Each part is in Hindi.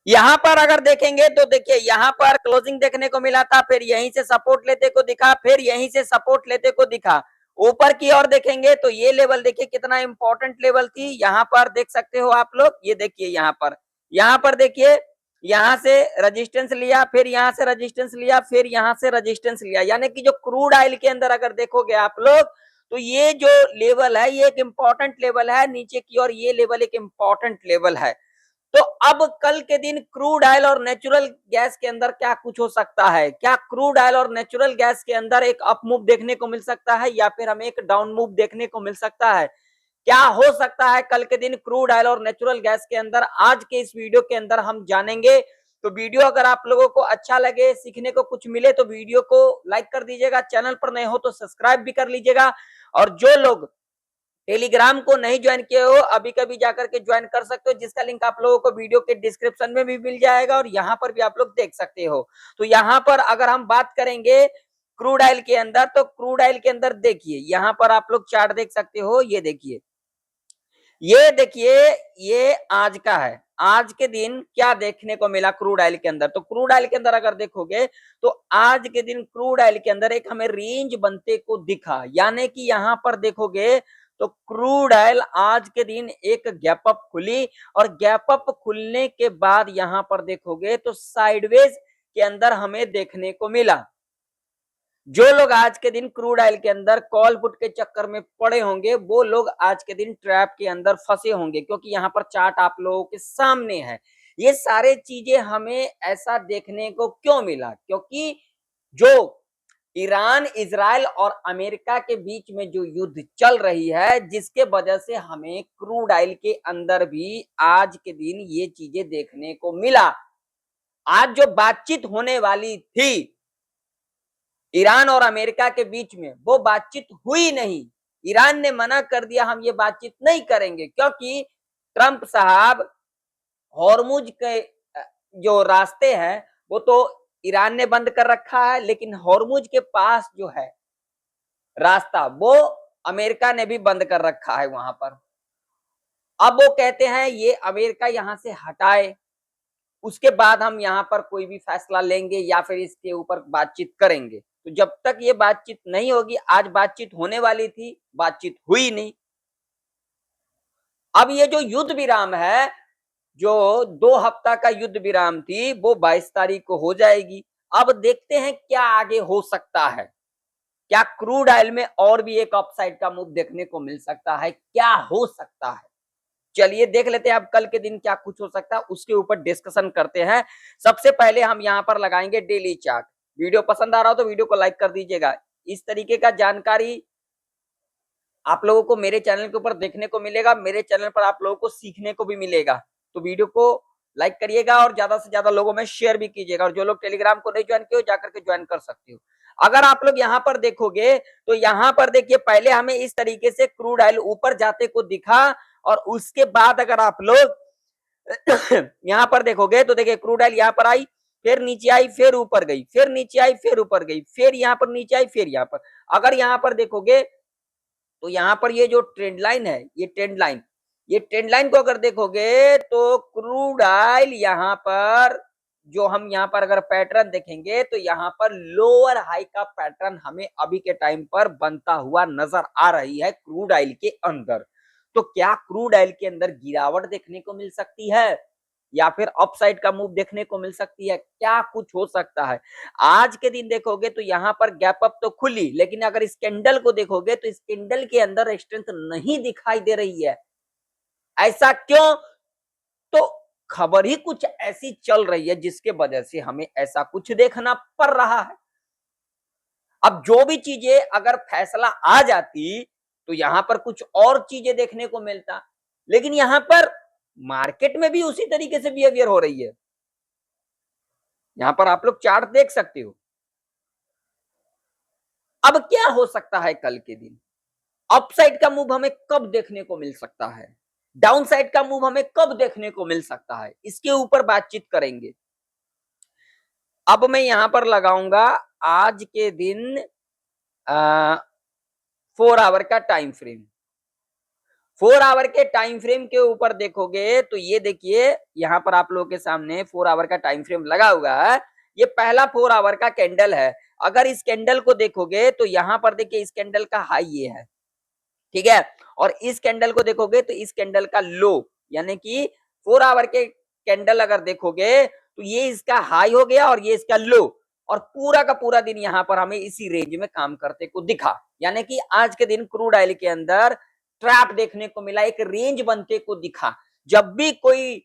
यहां पर अगर देखेंगे तो देखिए यहां पर क्लोजिंग देखने को मिला था, फिर यहीं से सपोर्ट लेते को दिखा, फिर यहीं से सपोर्ट लेते को दिखा। ऊपर की ओर देखेंगे तो ये लेवल देखिए कितना इंपॉर्टेंट लेवल थी, यहां पर देख सकते हो आप लोग, ये देखिए यहां पर देखिए यहां से रेजिस्टेंस लिया, फिर यहां से रेजिस्टेंस लिया, फिर यहां से रेजिस्टेंस लिया, यानी कि जो क्रूड ऑयल के अंदर अगर देखोगे आप लोग तो ये जो लेवल है ये एक इंपॉर्टेंट लेवल है, नीचे की ओर ये लेवल एक इंपॉर्टेंट लेवल है। तो अब कल के दिन क्रूड ऑयल और नेचुरल गैस के अंदर क्या कुछ हो सकता है? क्या क्रूड ऑयल और नेचुरल गैस के अंदर एक अप मूव देखने को मिल सकता है या फिर हमें एक डाउन मूव देखने को मिल सकता है? क्या हो सकता है कल के दिन क्रूड ऑयल और नेचुरल गैस के अंदर? आज के इस वीडियो के अंदर हम जानेंगे। तो वीडियो अगर आप लोगों को अच्छा लगे, सीखने को कुछ मिले तो वीडियो को लाइक कर दीजिएगा, चैनल पर नए हो तो सब्सक्राइब भी कर लीजिएगा। और जो लोग टेलीग्राम को नहीं ज्वाइन किए हो अभी कभी जाकर के ज्वाइन कर सकते हो, जिसका लिंक आप लोगों को वीडियो के डिस्क्रिप्शन में भी मिल जाएगा और यहाँ पर भी आप लोग देख सकते हो। तो यहाँ पर अगर हम बात करेंगे क्रूड ऑयल के अंदर, तो क्रूड ऑयल के अंदर देखिए यहाँ पर आप लोग चार्ट देख सकते हो, ये देखिए, ये देखिए, ये आज का है। आज के दिन क्या देखने को मिला क्रूड ऑयल के अंदर? तो क्रूड ऑयल के अंदर अगर देखोगे तो आज के दिन क्रूड ऑयल के अंदर एक हमें रेंज बनते को दिखा, यानी कि यहां पर देखोगे तो क्रूड ऑयल आज के दिन एक गैप अप खुली और गैप अप खुलने के बाद यहां पर देखोगे तो साइडवेज के अंदर हमें देखने को मिला। जो लोग आज के दिन क्रूड ऑयल के अंदर कॉल पुट के चक्कर में पड़े होंगे वो लोग आज के दिन ट्रैप के अंदर फंसे होंगे, क्योंकि यहाँ पर चार्ट आप लोगों के सामने है। ये सारे चीजें हमें ऐसा देखने को क्यों मिला? क्योंकि जो ईरान, इजराइल और अमेरिका के बीच में जो युद्ध चल रही है, जिसके वजह से हमें क्रूड ऑयल के अंदर भी आज के दिन ये चीजें देखने को मिला। आज जो बातचीत होने वाली थी ईरान और अमेरिका के बीच में, वो बातचीत हुई नहीं। ईरान ने मना कर दिया, हम ये बातचीत नहीं करेंगे, क्योंकि ट्रंप साहब हॉर्मुज के जो रास्ते हैं वो तो ईरान ने बंद कर रखा है, लेकिन हॉर्मुज के पास जो है रास्ता वो अमेरिका ने भी बंद कर रखा है वहां पर। अब वो कहते हैं ये अमेरिका यहां से हटाए, उसके बाद हम यहाँ पर कोई भी फैसला लेंगे या फिर इसके ऊपर बातचीत करेंगे। तो जब तक ये बातचीत नहीं होगी, आज बातचीत होने वाली थी, बातचीत हुई नहीं। अब ये जो युद्ध विराम है, जो 2 हफ्ता का युद्ध विराम थी, वो 22 तारीख को हो जाएगी। अब देखते हैं क्या आगे हो सकता है। क्या क्रूड ऑयल में और भी एक अपसाइड का मूव देखने को मिल सकता है? क्या हो सकता है? चलिए देख लेते हैं अब कल के दिन क्या कुछ हो सकता है, उसके ऊपर डिस्कशन करते हैं। सबसे पहले हम यहाँ पर लगाएंगे डेली चार्ट। वीडियो पसंद आ रहा हो तो वीडियो को लाइक कर दीजिएगा। इस तरीके का जानकारी आप लोगों को मेरे चैनल के ऊपर देखने को मिलेगा, मेरे चैनल पर आप लोगों को सीखने को भी मिलेगा। तो वीडियो को लाइक करिएगा और ज्यादा से ज्यादा लोगों में शेयर भी कीजिएगा। और जो लोग टेलीग्राम को नहीं ज्वाइन किए हो जाकर के ज्वाइन कर सकते हो। अगर आप लोग यहाँ पर देखोगे तो यहाँ पर देखिए पहले हमें इस तरीके से क्रूड ऑयल ऊपर जाते को दिखा और उसके बाद अगर आप लोग यहाँ पर देखोगे तो देखिए क्रूड ऑयल यहाँ पर आई, फिर नीचे आई, फिर ऊपर गई, फिर नीचे आई, फिर ऊपर गई, फिर यहाँ पर नीचे आई, फिर यहाँ पर। अगर यहाँ पर देखोगे तो यहाँ पर ये जो ट्रेंड लाइन है, ये ट्रेंड लाइन को अगर देखोगे तो क्रूड ऑयल यहाँ पर जो हम यहाँ पर अगर पैटर्न देखेंगे तो यहाँ पर लोअर हाई का पैटर्न हमें अभी के टाइम पर बनता हुआ नजर आ रही है क्रूड ऑयल के अंदर। तो क्या क्रूड ऑयल के अंदर गिरावट देखने को मिल सकती है या फिर अपसाइड का मूव देखने को मिल सकती है? क्या कुछ हो सकता है? आज के दिन देखोगे तो यहाँ पर गैप अप तो खुली, लेकिन अगर इस कैंडल को देखोगे तो इस कैंडल के अंदर स्ट्रेंथ नहीं दिखाई दे रही है। ऐसा क्यों? तो खबर ही कुछ ऐसी चल रही है जिसके वजह से हमें ऐसा कुछ देखना पड़ रहा है। अब जो भी चीजें अगर फैसला आ जाती तो यहां पर कुछ और चीजें देखने को मिलता, लेकिन यहां पर मार्केट में भी उसी तरीके से बिहेवियर हो रही है। यहां पर आप लोग चार्ट देख सकते हो। अब क्या हो सकता है कल के दिन? अपसाइड का मूव हमें कब देखने को मिल सकता है? डाउन साइड का मूव हमें कब देखने को मिल सकता है? इसके ऊपर बातचीत करेंगे। अब मैं यहां पर लगाऊंगा आज के दिन 4 आवर का टाइम फ्रेम। 4 आवर के टाइम फ्रेम के ऊपर देखोगे तो ये देखिए यहाँ पर आप लोगों के सामने 4 आवर का टाइम फ्रेम लगा हुआ है। ये पहला 4 आवर का कैंडल है। अगर इस कैंडल को देखोगे तो यहाँ पर देखिए इस कैंडल का हाई ये है, ठीक है, और इस कैंडल को देखोगे तो इस कैंडल का लो, यानी कि 4 आवर के कैंडल अगर देखोगे तो ये इसका हाई हो गया और ये इसका लो, और पूरा का पूरा दिन यहाँ पर हमें इसी रेंज में काम करते को दिखा। यानी कि आज के दिन क्रूड ऑयल के अंदर ट्रैप देखने को मिला, एक रेंज बनते को दिखा। जब भी कोई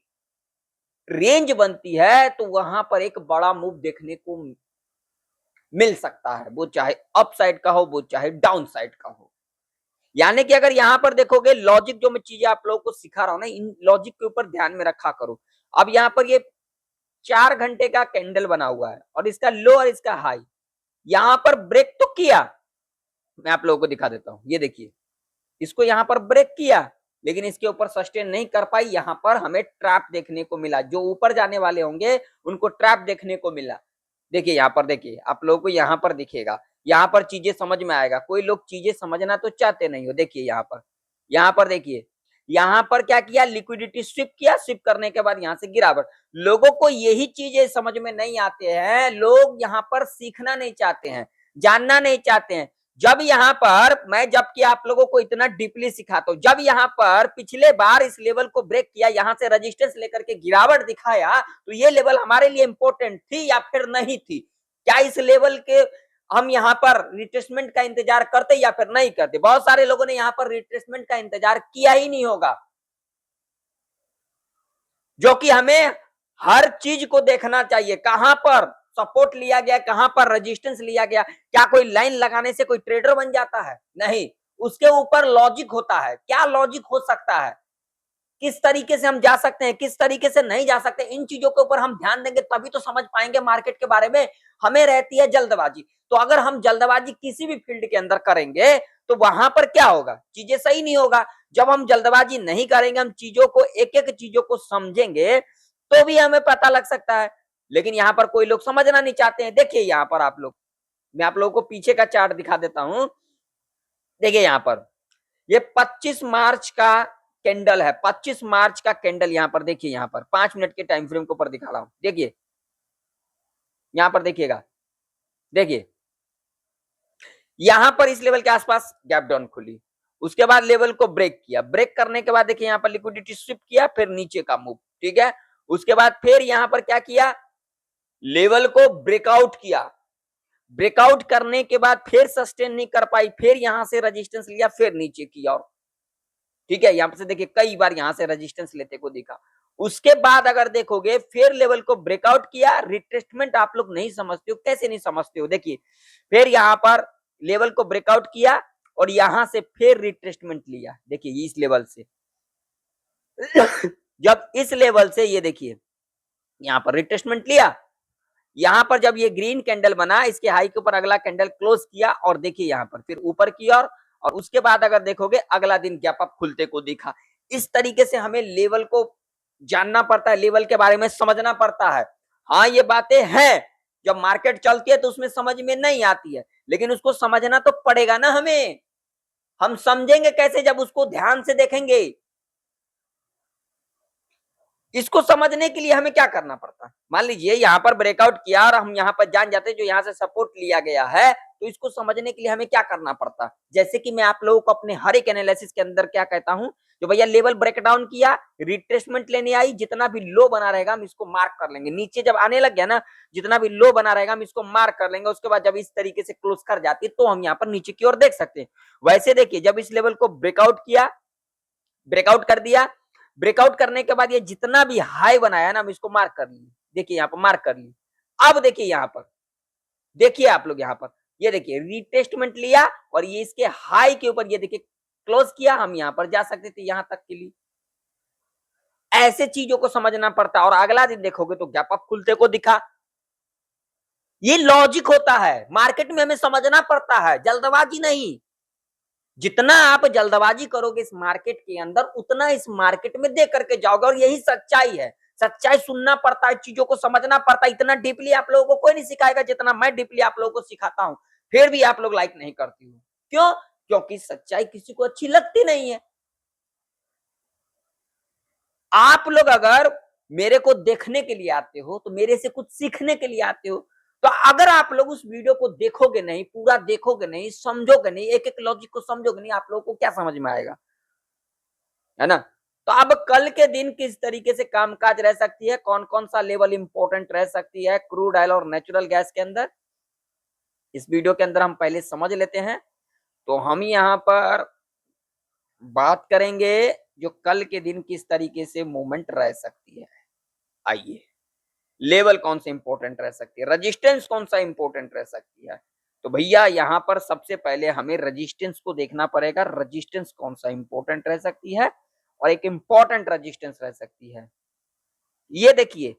रेंज बनती है तो वहां पर एक बड़ा मूव देखने को मिल सकता है, वो चाहे अप साइड का हो, वो चाहे डाउन साइड का हो। यानी कि अगर यहाँ पर देखोगे लॉजिक जो मैं चीजें आप लोगों को सिखा रहा हूं ना, इन लॉजिक के ऊपर ध्यान में रखा करो। अब यहाँ पर ये 4 घंटे का कैंडल बना हुआ है और इसका लो और इसका हाई यहाँ पर ब्रेक तो किया, मैं आप लोगों को दिखा देता हूं। ये देखिए इसको यहाँ पर ब्रेक किया लेकिन इसके ऊपर सस्टेन नहीं कर पाई। यहाँ पर हमें ट्रैप देखने को मिला, जो ऊपर जाने वाले होंगे उनको ट्रैप देखने को मिला। देखिए यहाँ पर, देखिए आप लोगों को यहाँ पर दिखेगा, यहाँ पर चीजें समझ में आएगा। कोई लोग चीजें समझना तो चाहते नहीं हो। देखिए यहाँ पर देखिए यहाँ पर क्या किया, लिक्विडिटी स्विप किया, स्विप करने के बाद यहाँ से गिरावट। लोगों को यही चीजें समझ में नहीं आते हैं, लोग यहाँ पर सीखना नहीं चाहते हैं, जानना नहीं चाहते हैं। जब यहाँ पर मैं, जबकि आप लोगों को इतना डीपली सिखाता हूं, जब यहाँ पर पिछले बार इस लेवल को ब्रेक किया, यहाँ से रेजिस्टेंस लेकर के गिरावट दिखाया, तो ये लेवल हमारे लिए इंपॉर्टेंट थी या फिर नहीं थी? क्या इस लेवल के हम यहाँ पर रिट्रेसमेंट का इंतजार करते या फिर नहीं करते? बहुत सारे लोगों ने यहाँ पर रिट्रेसमेंट का इंतजार किया ही नहीं होगा, जो कि हमें हर चीज को देखना चाहिए। कहां पर सपोर्ट लिया गया, कहां पर रेजिस्टेंस लिया गया। क्या कोई लाइन लगाने से कोई ट्रेडर बन जाता है? नहीं, उसके ऊपर लॉजिक होता है। क्या लॉजिक हो सकता है, किस तरीके से हम जा सकते हैं, किस तरीके से नहीं जा सकते, इन चीजों के ऊपर हम ध्यान देंगे तभी तो समझ पाएंगे मार्केट के बारे में। हमें रहती है जल्दबाजी, तो अगर हम जल्दबाजी किसी भी फील्ड के अंदर करेंगे तो वहां पर क्या होगा, चीजें सही नहीं होगा। जब हम जल्दबाजी नहीं करेंगे, हम चीजों को एक एक चीजों को समझेंगे तो भी हमें पता लग सकता है। लेकिन यहाँ पर कोई लोग समझना नहीं चाहते हैं। देखिए यहाँ पर आप लोग, मैं आप लोगों को पीछे का चार्ट दिखा देता हूं। देखिए यहाँ पर ये 25 मार्च का कैंडल है, 25 मार्च का कैंडल। यहाँ पर देखिए, यहाँ पर 5 मिनट के टाइम फ्रेम के ऊपर दिखा रहा हूं। देखिए यहाँ पर देखिएगा, देखिए यहाँ पर इस लेवल के आसपास गैप डाउन खुली, उसके बाद लेवल को ब्रेक किया। ब्रेक करने के बाद देखिए यहाँ पर लिक्विडिटी स्विप किया, फिर नीचे का मूव, ठीक है। उसके बाद फिर यहाँ पर क्या किया, लेवल को ब्रेकआउट किया। ब्रेकआउट करने के बाद फिर सस्टेन नहीं कर पाई, फिर यहां से रेजिस्टेंस लिया, फिर नीचे किया, और ठीक है, यहां से देखिए कई बार यहां से रेजिस्टेंस लेते को दिखा। उसके बाद अगर देखोगे फिर लेवल को ब्रेकआउट किया। रिट्रेसमेंट आप लोग नहीं समझते हो, कैसे नहीं समझते हो, देखिए फिर यहां पर लेवल को ब्रेकआउट किया और यहां से फिर रिट्रेसमेंट लिया। देखिए इस लेवल से जब इस लेवल से ये देखिए यहां पर रिट्रेसमेंट लिया, यहां पर जब ये ग्रीन कैंडल बना, इसके हाई के ऊपर अगला कैंडल क्लोज किया और देखिए यहां पर फिर ऊपर की और उसके बाद अगर देखोगे अगला दिन गैप अप खुलते को दिखा। इस तरीके से हमें लेवल को जानना पड़ता है, लेवल के बारे में समझना पड़ता है। हाँ ये बातें हैं, जब मार्केट चलती है तो उसमें समझ में नहीं आती है, लेकिन उसको समझना तो पड़ेगा ना हमें। हम समझेंगे कैसे, जब उसको ध्यान से देखेंगे। इसको समझने के लिए हमें क्या करना पड़ता है, मान लीजिए यहाँ पर ब्रेकआउट किया और हम यहाँ पर जान जाते हैं जो यहाँ से सपोर्ट लिया गया है, तो इसको समझने के लिए हमें क्या करना पड़ता है। जैसे कि मैं आप लोगों को अपने हर एक एनालिसिस के अंदर क्या कहता हूं, जो भैया लेवल ब्रेकडाउन किया, रिट्रेसमेंट लेने आई, जितना भी लो बना रहेगा हम इसको मार्क कर लेंगे। नीचे जब आने लग गया ना, जितना भी लो बना रहेगा हम इसको मार्क कर लेंगे। उसके बाद जब इस तरीके से क्लोज कर जाती है तो हम यहाँ पर नीचे की ओर देख सकते हैं। वैसे देखिए जब इस लेवल को ब्रेकआउट किया, ब्रेकआउट कर दिया, ब्रेकआउट करने के बाद ये जितना भी हाई बनाया ना, हम इसको मार्क कर लिए। देखिए यहाँ पर मार्क कर लिए। अब देखिए यहाँ पर, देखिए आप लोग यहाँ पर, ये देखिए रिटेस्टमेंट लिया और ये इसके हाई के ऊपर ये देखिए क्लोज किया। हम यहाँ पर जा सकते थे यहाँ तक के लिए। ऐसे चीजों को समझना पड़ता है और अगला दिन देखोगे तो गैप अप खुलते को दिखा। ये लॉजिक होता है, मार्केट में हमें समझना पड़ता है, जल्दबाजी नहीं। जितना आप जल्दबाजी करोगे इस मार्केट के अंदर, उतना इस मार्केट में दे करके जाओगे, और यही सच्चाई है। सच्चाई सुनना पड़ता है, चीजों को समझना पड़ता है। इतना डीपली आप लोगों को कोई नहीं सिखाएगा जितना मैं डीपली आप लोगों को सिखाता हूं, फिर भी आप लोग लाइक नहीं करती हो। क्यों? क्योंकि सच्चाई किसी को अच्छी लगती नहीं है। आप लोग अगर मेरे को देखने के लिए आते हो तो मेरे से कुछ सीखने के लिए आते हो, तो अगर आप लोग उस वीडियो को देखोगे नहीं, पूरा देखोगे नहीं, समझोगे नहीं, एक एक लॉजिक को समझोगे नहीं, आप लोगों को क्या समझ में आएगा, है ना? तो अब कल के दिन किस तरीके से कामकाज रह सकती है, कौन कौन सा लेवल इंपॉर्टेंट रह सकती है क्रूड ऑयल और नेचुरल गैस के अंदर, इस वीडियो के अंदर हम पहले समझ लेते हैं। तो हम यहाँ पर बात करेंगे जो कल के दिन किस तरीके से मूवमेंट रह सकती है। आइए, लेवल कौन सा इंपॉर्टेंट रह सकती है, रजिस्टेंस कौन सा इंपॉर्टेंट रह सकती है। तो भैया यहाँ पर सबसे पहले हमें रजिस्टेंस को देखना पड़ेगा, रजिस्टेंस कौन सा इंपॉर्टेंट रह सकती है और एक इंपॉर्टेंट रजिस्टेंस रह सकती है। ये देखिए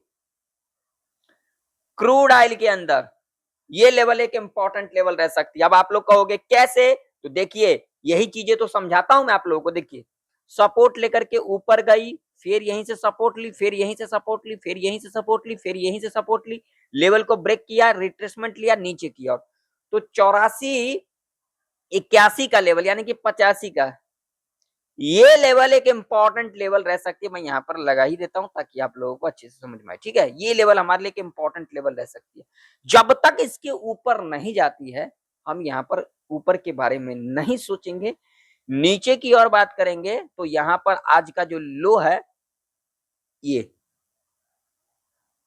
क्रूड ऑयल के अंदर ये लेवल एक इंपॉर्टेंट लेवल रह सकती है। अब आप लोग कहोगे कैसे, तो देखिए यही चीजें तो समझाता हूं मैं आप लोगों को। देखिए सपोर्ट लेकर के ऊपर गई, फिर यहीं से सपोर्ट ली, फिर यहीं से सपोर्ट ली, फिर यहीं से सपोर्ट ली, फिर यहीं से सपोर्ट ली, लेवल को ब्रेक किया, रिट्रेसमेंट लिया, नीचे किया। तो 84 81 का लेवल यानी कि 85 का ये लेवल एक इंपॉर्टेंट लेवल रह सकती है। मैं यहाँ पर लगा ही देता हूं ताकि आप लोगों को अच्छे से समझ में आए। ठीक है, ये लेवल हमारे लिए एक इंपॉर्टेंट लेवल रह सकती है। जब तक इसके ऊपर नहीं जाती है हम यहाँ पर ऊपर के बारे में नहीं सोचेंगे, नीचे की ओर बात करेंगे। तो यहाँ पर आज का जो लो है ये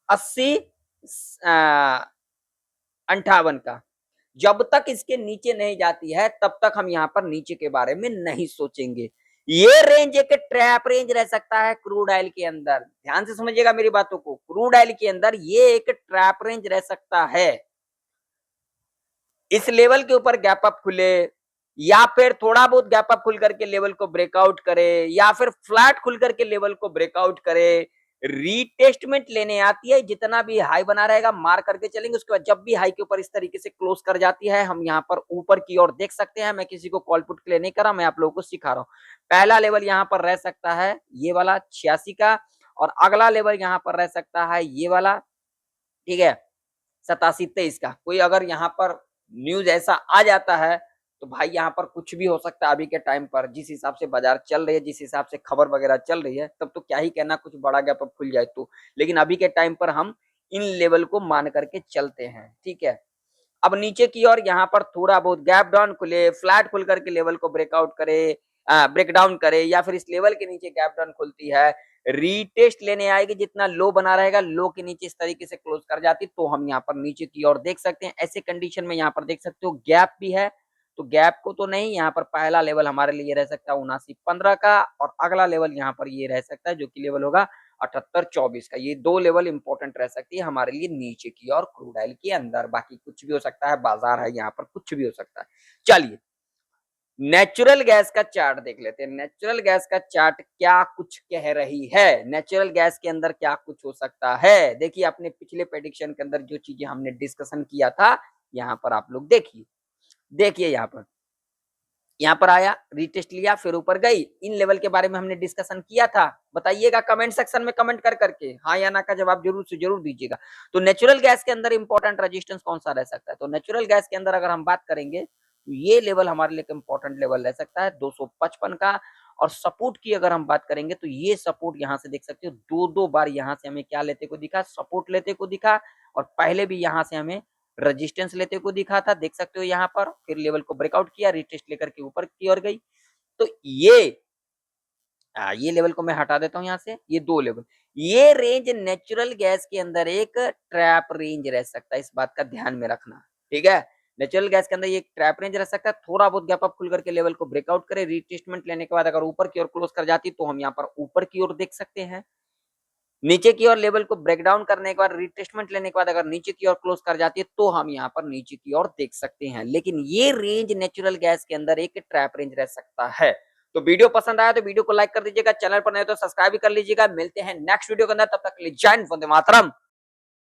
80 58 का, जब तक इसके नीचे नहीं जाती है तब तक हम यहाँ पर नीचे के बारे में नहीं सोचेंगे। ये रेंज एक ट्रैप रेंज रह सकता है क्रूड ऑयल के अंदर, ध्यान से समझिएगा मेरी बातों को। क्रूड ऑयल के अंदर ये एक ट्रैप रेंज रह सकता है। इस लेवल के ऊपर गैप अप खुले या फिर थोड़ा बहुत गैप अप खुल करके लेवल को ब्रेकआउट करे या फिर फ्लैट खुल करके लेवल को ब्रेकआउट करे, रीटेस्टमेंट लेने आती है, जितना भी हाई बना रहेगा मार करके चलेंगे। उसके बाद जब भी हाई के ऊपर इस तरीके से क्लोज कर जाती है हम यहाँ पर ऊपर की ओर देख सकते हैं। मैं किसी को कॉल पुट के लिए नहीं कर रहा, मैं आप लोगों को सिखा रहा हूँ। पहला लेवल यहाँ पर रह सकता है ये वाला 86 का, और अगला लेवल यहाँ पर रह सकता है ये वाला, ठीक है, 87-23 का। कोई अगर यहाँ पर न्यूज ऐसा आ जाता है तो भाई यहाँ पर कुछ भी हो सकता है। अभी के टाइम पर जिस हिसाब से बाजार चल रही है, जिस हिसाब से खबर वगैरह चल रही है, तब तो क्या ही कहना कुछ बड़ा गैप अप खुल जाए तो। लेकिन अभी के टाइम पर हम इन लेवल को मान करके चलते हैं। ठीक है, अब नीचे की ओर यहाँ पर थोड़ा बहुत गैप डाउन खुले, फ्लैट खुल करके लेवल को ब्रेकआउट करे, ब्रेक डाउन करे, या फिर इस लेवल के नीचे गैप डाउन खुलती है, रीटेस्ट लेने आएगी, जितना लो बना रहेगा लो के नीचे इस तरीके से क्लोज कर जाती, तो हम यहाँ पर नीचे की ओर देख सकते हैं। ऐसे कंडीशन में यहाँ पर देख सकते हो गैप भी है, तो गैप को तो नहीं, यहाँ पर पहला लेवल हमारे लिए रह सकता है 79-15 का, और अगला लेवल यहाँ पर ये रह सकता है जो कि लेवल होगा 78-24 का। ये दो लेवल इंपॉर्टेंट रह सकती है हमारे लिए नीचे की और क्रूड ऑयल के अंदर। बाकी कुछ भी हो सकता है, बाजार है यहाँ पर, कुछ भी हो सकता है। चलिए नेचुरल गैस का चार्ट देख लेते हैं। नेचुरल गैस का चार्ट क्या कुछ कह रही है, नेचुरल गैस के अंदर क्या कुछ हो सकता है। देखिए अपने पिछले प्रेडिक्शन के अंदर जो चीजें हमने डिस्कशन किया था यहाँ पर आप लोग देखिए, देखिए यहाँ पर आया, रीटेस्ट लिया, फिर ऊपर गई। इन लेवल के बारे में हमने डिस्कशन किया था, बताइएगा कमेंट सेक्शन में कमेंट कर करके, हाँ या ना का जवाब जरूर से जरूर दीजिएगा। तो नेचुरल गैस के अंदर इंपॉर्टेंट रेजिस्टेंस कौन सा रह सकता है, तो नेचुरल गैस के अंदर अगर हम बात करेंगे तो ये लेवल हमारे लिए इंपॉर्टेंट लेवल रह सकता है 255 का। और सपोर्ट की अगर हम बात करेंगे तो ये सपोर्ट यहाँ से देख सकते हो दो बार यहाँ से हमें क्या लेते को दिखा, सपोर्ट लेते को दिखा, और पहले भी यहाँ से हमें रेजिस्टेंस लेते को दिखा था, देख सकते हो यहाँ पर। फिर लेवल को ब्रेकआउट किया, रिटेस्ट लेकर के ऊपर की ओर गई। तो ये लेवल को मैं हटा देता हूं यहाँ से, ये दो लेवल, ये रेंज नेचुरल गैस के अंदर एक ट्रैप रेंज रह सकता है, इस बात का ध्यान में रखना। ठीक है, नेचुरल गैस के अंदर ये ट्रैप रेंज रह सकता है। थोड़ा बहुत गैप अप खुल करके लेवल को ब्रेकआउट करे, रिटेस्टमेंट लेने के बाद अगर ऊपर की ओर क्लोज कर जाती तो हम यहाँ पर ऊपर की ओर देख सकते हैं। नीचे की ओर लेवल को ब्रेक डाउन करने के बाद, रिटेस्टमेंट लेने के बाद अगर नीचे की ओर क्लोज कर जाती है तो हम यहाँ पर नीचे की ओर देख सकते हैं। लेकिन ये रेंज नेचुरल गैस के अंदर एक ट्रैप रेंज रह सकता है। तो वीडियो पसंद आया तो वीडियो को लाइक कर दीजिएगा, चैनल पर नहीं तो सब्सक्राइब भी कर लीजिएगा। मिलते हैं नेक्स्ट वीडियो के अंदर, तब तक के लिए जय हिंद, वंदे मातरम।